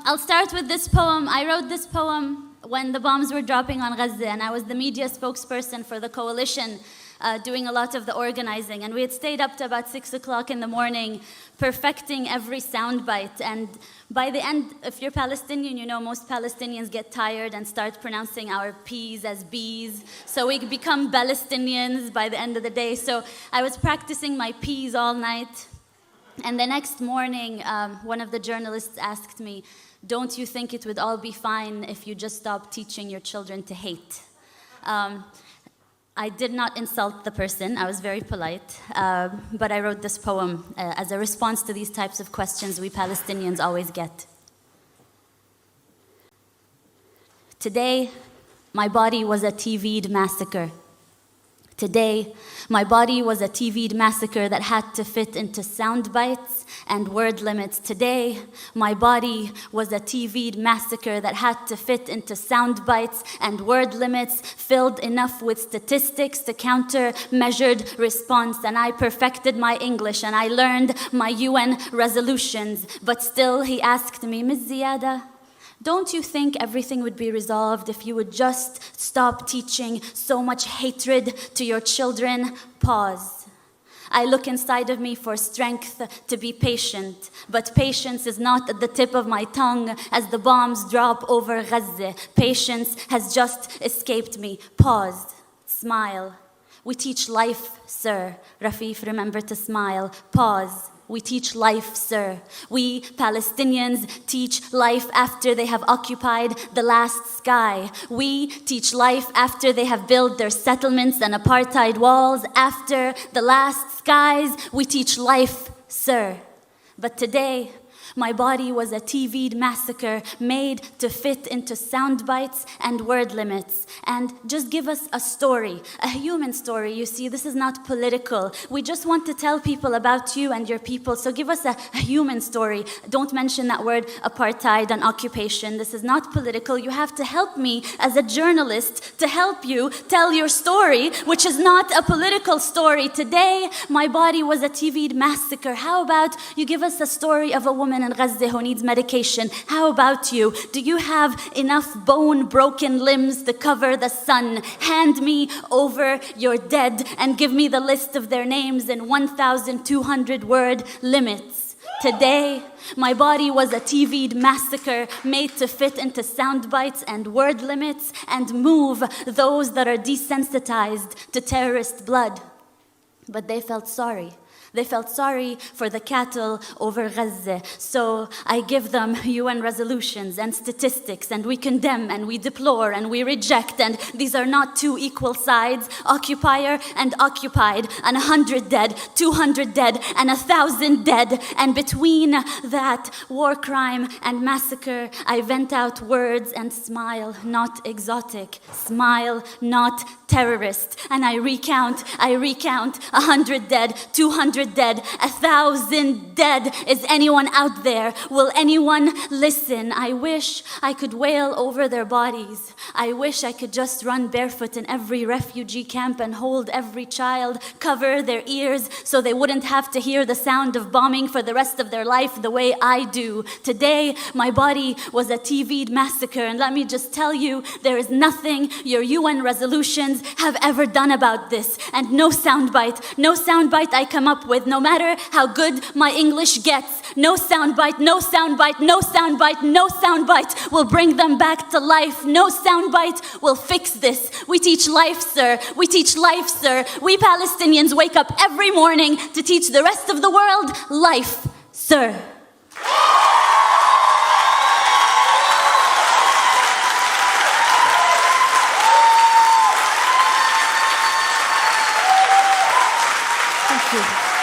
I'll start with this poem. I wrote this poem when the bombs were dropping on Gaza, and I was the media spokesperson for the coalition, doing a lot of the organizing. And we had stayed up to about 6 o'clock in the morning, perfecting every soundbite. And by the end, if you're Palestinian, you know most Palestinians get tired and start pronouncing our P's as B's. So we become Palestinians by the end of the day. So I was practicing my P's all night. And the next morning, one of the journalists asked me, "Don't you think it would all be fine if you just stopped teaching your children to hate?" I did not insult the person. I was very polite. But I wrote this poem as a response to these types of questions we Palestinians always get. Today, my body was a TV'd massacre. Today, my body was a TV'd massacre that had to fit into sound bites and word limits. Today, my body was a TV'd massacre that had to fit into sound bites and word limits, filled enough with statistics to counter measured response. And I perfected my English and I learned my UN resolutions. But still, he asked me, "Ms. Ziadah, don't you think everything would be resolved if you would just stop teaching so much hatred to your children?" Pause. I look inside of me for strength to be patient, but patience is not at the tip of my tongue as the bombs drop over Gaza. Patience has just escaped me. Pause. Smile. We teach life, sir. Rafeef, remember to smile. Pause. We teach life, sir. We Palestinians teach life after they have occupied the last sky. We teach life after they have built their settlements and apartheid walls. After the last skies, we teach life, sir. But today, my body was a TV'd massacre made to fit into sound bites and word limits. And just give us a story, a human story. You see, this is not political. We just want to tell people about you and your people. So give us a human story. Don't mention that word apartheid and occupation. This is not political. You have to help me as a journalist to help you tell your story, which is not a political story. Today, my body was a TV'd massacre. How about you give us a story of a woman in Gaza who needs medication? How about you? Do you have enough bone-broken limbs to cover the sun? Hand me over your dead and give me the list of their names in 1,200 word limits. Today, my body was a TV'd massacre made to fit into sound bites and word limits and move those that are desensitized to terrorist blood. But they felt sorry. They felt sorry for the cattle over Gaza. So I give them UN resolutions and statistics, and we condemn and we deplore and we reject. And these are not two equal sides, occupier and occupied, and 100 dead, 200 dead, and 1,000 dead. And between that war crime and massacre, I vent out words and smile, not exotic. Smile, not terrorist. And I recount 100 dead, 200 dead, 1,000 dead. Is anyone out there? Will anyone listen? I wish I could wail over their bodies. I wish I could just run barefoot in every refugee camp and hold every child, cover their ears so they wouldn't have to hear the sound of bombing for the rest of their life the way I do. Today, my body was a TV'd massacre, and let me just tell you, there is nothing your UN resolutions have ever done about this. And no soundbite I come up with, no matter how good my English gets, no soundbite will bring them back to life. No soundbite will fix this. We teach life, sir. We teach life, sir. We Palestinians wake up every morning to teach the rest of the world life, sir. Thank you.